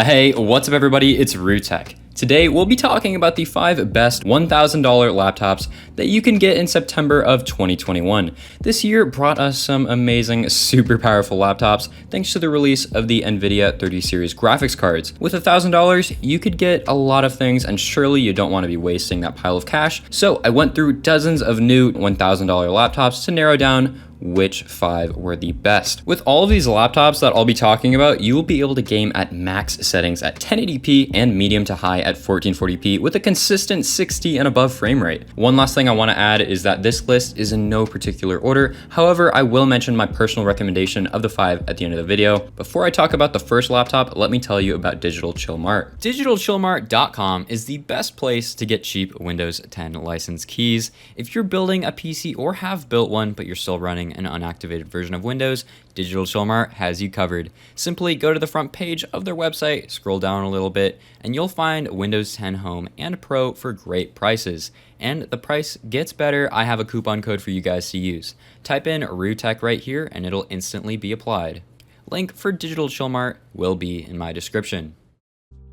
Hey, what's up everybody? It's Rutech. Today we'll be talking about the 5 best $1,000 laptops that you can get in September of 2021. This year brought us some amazing, super powerful laptops thanks to the release of the NVIDIA 30 series graphics cards. With $1,000, you could get a lot of things and surely you don't want to be wasting that pile of cash. So I went through dozens of new $1,000 laptops to narrow down which 5 were the best. With all of these laptops that I'll be talking about, you will be able to game at max settings at 1080p and medium to high at 1440p with a consistent 60 and above frame rate. One last thing I want to add is that this list is in no particular order. However, I will mention my personal recommendation of the 5 at the end of the video. Before I talk about the first laptop, let me tell you about Digital Chill Mart. DigitalChillMart.com is the best place to get cheap Windows 10 license keys. If you're building a PC or have built one, but you're still running an unactivated version of Windows, Digital Chill Mart has you covered. Simply go to the front page of their website, scroll down a little bit, and you'll find Windows 10 Home and Pro for great prices. And the price gets better. I have a coupon code for you guys to use. Type in RUTECH right here and it'll instantly be applied. Link for Digital Chill Mart will be in my description.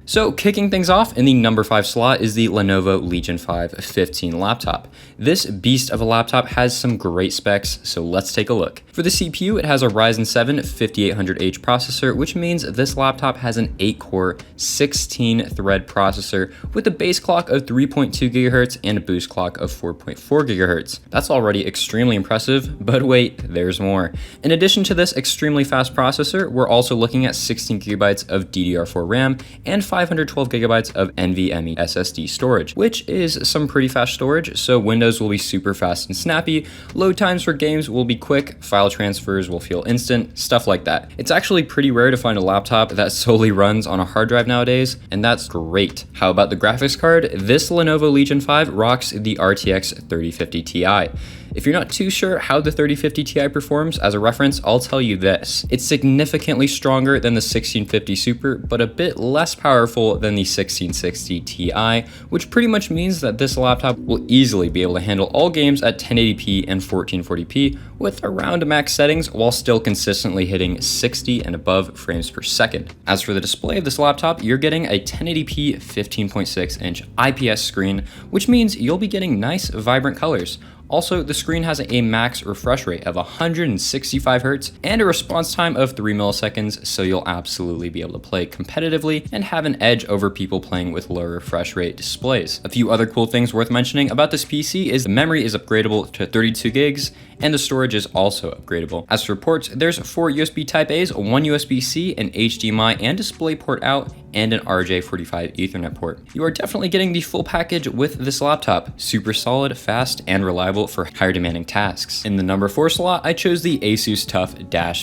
So kicking things off in the number 5 slot is the Lenovo Legion 5 15 laptop. This beast of a laptop has some great specs, so let's take a look. For the CPU, it has a Ryzen 7 5800H processor, which means this laptop has an 8-core, 16-thread processor with a base clock of 3.2 GHz and a boost clock of 4.4 GHz. That's already extremely impressive, but wait, there's more. In addition to this extremely fast processor, we're also looking at 16 GB of DDR4 RAM and 512 GB of NVMe SSD storage, which is some pretty fast storage, so Windows will be super fast and snappy, load times for games will be quick, file transfers will feel instant, stuff like that. It's actually pretty rare to find a laptop that solely runs on a hard drive nowadays, and that's great. How about the graphics card? This Lenovo Legion 5 rocks the RTX 3050 Ti. If you're not too sure how the 3050 Ti performs, as a reference, I'll tell you this. It's significantly stronger than the 1650 Super, but a bit less powerful than the 1660 Ti, which pretty much means that this laptop will easily be able to handle all games at 1080p and 1440p with around max settings while still consistently hitting 60 and above frames per second. As for the display of this laptop, you're getting a 1080p 15.6-inch IPS screen, which means you'll be getting nice, vibrant colors. Also, the screen has a max refresh rate of 165 Hz and a response time of 3 milliseconds, so you'll absolutely be able to play competitively and have an edge over people playing with lower refresh rate displays. A few other cool things worth mentioning about this PC is the memory is upgradable to 32 gigs, and the storage is also upgradable. As for ports, there's 4 USB Type-A's, 1 USB-C, an HDMI and DisplayPort out, and an RJ45 Ethernet port. You are definitely getting the full package with this laptop. Super solid, fast, and reliable for higher demanding tasks. In the number 4 slot, I chose the Asus TUF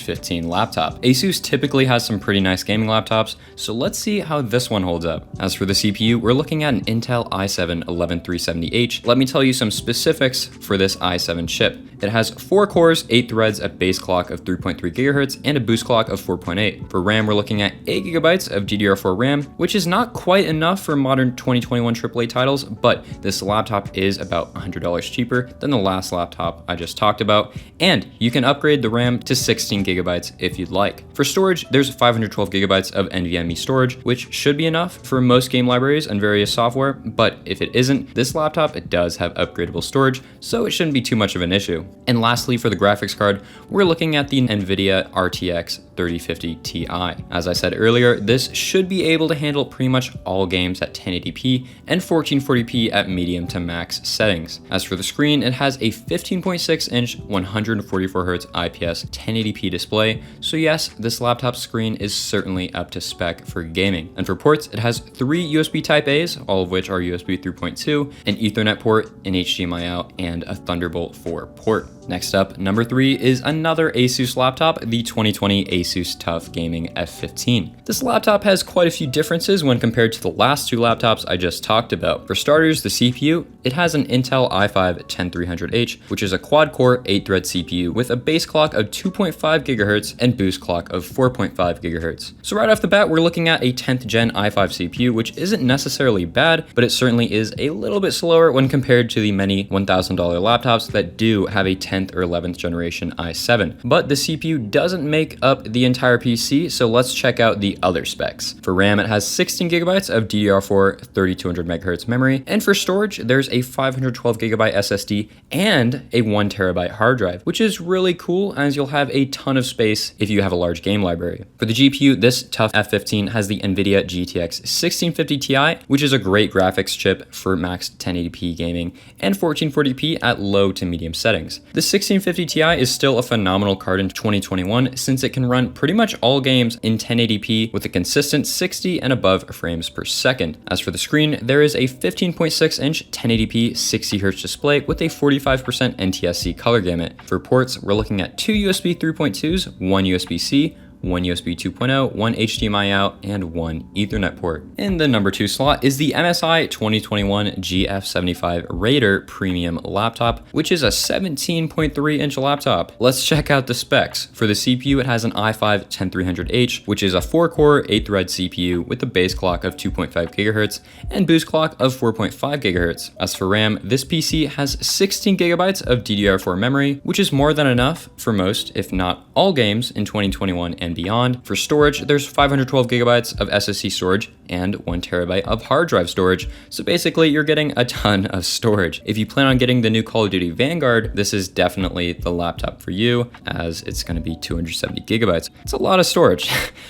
15 laptop. Asus typically has some pretty nice gaming laptops, so let's see how this one holds up. As for the CPU, we're looking at an Intel i7 11370H. Let me tell you some specifics for this i7 chip. It has 4 cores, 8 threads, a base clock of 3.3 GHz, and a boost clock of 4.8. For RAM, we're looking at 8 GB of DDR4 RAM, which is not quite enough for modern 2021 AAA titles, but this laptop is about $100 cheaper than the last laptop I just talked about, and you can upgrade the RAM to 16 GB if you'd like. For storage, there's 512 GB of NVMe storage, which should be enough for most game libraries and various software, but if it isn't, this laptop does have upgradable storage, so it shouldn't be too much of an issue. And lastly, for the graphics card, we're looking at the NVIDIA RTX 3050 Ti. As I said earlier, this should be able to handle pretty much all games at 1080p and 1440p at medium to max settings. As for the screen, it has a 15.6-inch 144Hz IPS 1080p display, so yes, this laptop screen is certainly up to spec for gaming. And for ports, it has 3 USB Type-A's, all of which are USB 3.2, an Ethernet port, an HDMI out, and a Thunderbolt 4 port. Next up, number 3 is another Asus laptop, the 2020 Asus TUF Gaming F15. This laptop has quite a few differences when compared to the last 2 laptops I just talked about. For starters, the CPU, it has an Intel i5 10300H, which is a quad-core 8-thread CPU with a base clock of 2.5 GHz and boost clock of 4.5 GHz. So right off the bat, we're looking at a 10th gen i5 CPU, which isn't necessarily bad, but it certainly is a little bit slower when compared to the many $1,000 laptops that do have a 10th 10th or 11th generation i7. But the CPU doesn't make up the entire PC, so let's check out the other specs. For RAM, it has 16 gigabytes of DDR4 3200 MHz memory, and for storage, there's a 512 gigabyte SSD and a 1 terabyte hard drive, which is really cool as you'll have a ton of space if you have a large game library. For the GPU, this tough F15 has the NVIDIA GTX 1650 Ti, which is a great graphics chip for max 1080p gaming and 1440p at low to medium settings. The 1650 Ti is still a phenomenal card in 2021 since it can run pretty much all games in 1080p with a consistent 60 and above frames per second. As for the screen, there is a 15.6-inch 1080p 60Hz display with a 45% NTSC color gamut. For ports, we're looking at 2 USB 3.2s, 1 USB-C, 1 USB 2.0, 1 HDMI out, and 1 Ethernet port. In the number 2 slot is the MSI 2021 GF75 Raider Premium laptop, which is a 17.3-inch laptop. Let's check out the specs. For the CPU, it has an i5-10300H, which is a 4-core, 8-thread CPU with a base clock of 2.5 GHz and boost clock of 4.5 GHz. As for RAM, this PC has 16 gigabytes of DDR4 memory, which is more than enough for most, if not all games in 2021 and beyond. For storage, there's 512 gigabytes of SSD storage and 1 terabyte of hard drive storage. So basically, you're getting a ton of storage. If you plan on getting the new Call of Duty Vanguard, this is definitely the laptop for you, as it's going to be 270 gigabytes. It's a lot of storage.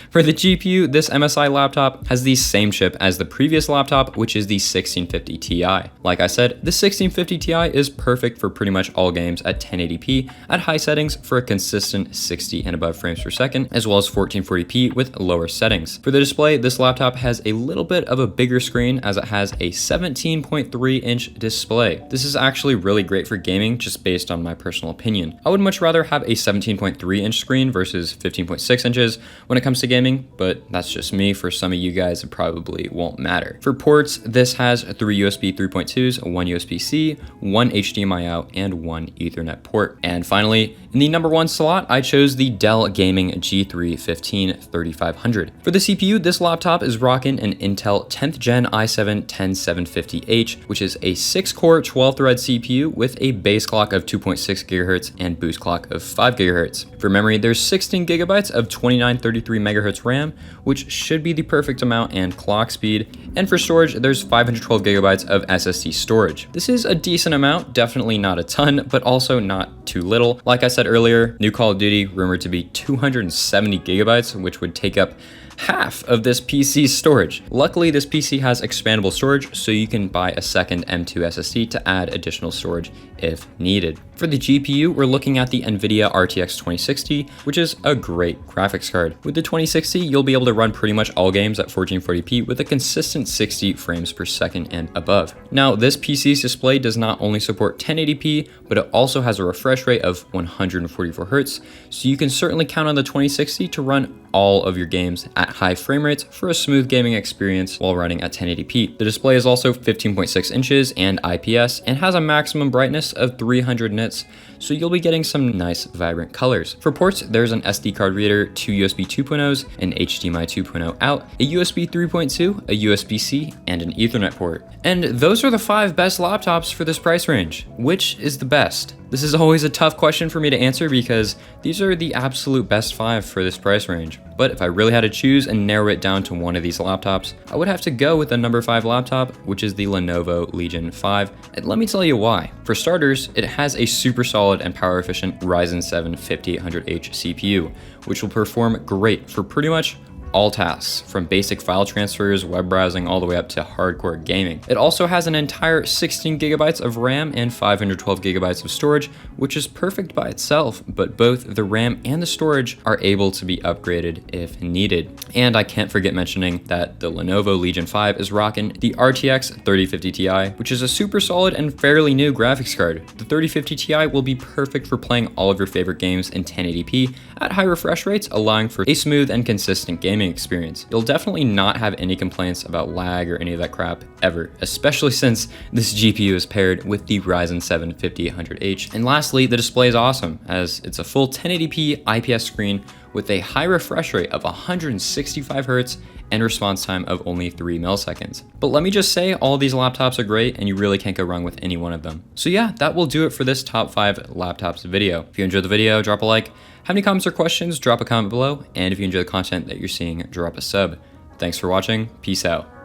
For the GPU, this MSI laptop has the same chip as the previous laptop, which is the 1650 Ti. Like I said, the 1650 Ti is perfect for pretty much all games at 1080p at high settings for a consistent 60 and above frames per second, as well as 1440p with lower settings. For the display, this laptop has a little bit of a bigger screen as it has a 17.3-inch display. This is actually really great for gaming, just based on my personal opinion. I would much rather have a 17.3-inch screen versus 15.6 inches when it comes to gaming, but that's just me. For some of you guys, it probably won't matter. For ports, this has 3 USB 3.2s, 1 USB-C, 1 HDMI out, and 1 Ethernet port. And finally, in the number 1 slot, I chose the Dell Gaming G3 3500. For the CPU, this laptop is rocking an Intel 10th Gen i7-10750H, which is a 6-core 12-thread CPU with a base clock of 2.6 GHz and boost clock of 5 GHz. For memory, there's 16 gigabytes of 2933 MHz RAM, which should be the perfect amount and clock speed. And for storage, there's 512 gigabytes of SSD storage. This is a decent amount, definitely not a ton, but also not too little. Like I said earlier, new Call of Duty rumored to be 270 gigabytes, which would take up half of this PC's storage. Luckily, this PC has expandable storage, so you can buy a second M2 SSD to add additional storage if needed. For the GPU, we're looking at the NVIDIA RTX 2060, which is a great graphics card. With the 2060, you'll be able to run pretty much all games at 1440p with a consistent 60 frames per second and above. Now, this PC's display does not only support 1080p, but it also has a refresh rate of 144 Hz, so you can certainly count on the 2060 to run all of your games at high frame rates for a smooth gaming experience while running at 1080p. The display is also 15.6 inches and IPS and has a maximum brightness of 300 nits, so you'll be getting some nice vibrant colors. For ports, there's an SD card reader, 2 USB 2.0s, an HDMI 2.0 out, a USB 3.2, a USB-C, and an Ethernet port. And those are the 5 best laptops for this price range. Which is the best? This is always a tough question for me to answer because these are the absolute best 5 for this price range. But if I really had to choose and narrow it down to one of these laptops, I would have to go with the number 5 laptop, which is the Lenovo Legion 5. And let me tell you why. For starters, it has a super solid and power efficient Ryzen 7 5800H CPU, which will perform great for pretty much all tasks, from basic file transfers, web browsing, all the way up to hardcore gaming. It also has an entire 16 gigabytes of RAM and 512 gigabytes of storage, which is perfect by itself, but both the RAM and the storage are able to be upgraded if needed. And I can't forget mentioning that the Lenovo Legion 5 is rocking the RTX 3050 Ti, which is a super solid and fairly new graphics card. The 3050 Ti will be perfect for playing all of your favorite games in 1080p at high refresh rates, allowing for a smooth and consistent gaming experience. You'll definitely not have any complaints about lag or any of that crap ever, especially since this GPU is paired with the Ryzen 7 5800H. And lastly, the display is awesome, as it's a full 1080p IPS screen with a high refresh rate of 165 Hz and response time of only 3 milliseconds. But let me just say, all these laptops are great and you really can't go wrong with any one of them. So yeah, that will do it for this top 5 laptops video. If you enjoyed the video, drop a like. Have any comments or questions, drop a comment below. And if you enjoy the content that you're seeing, drop a sub. Thanks for watching. Peace out.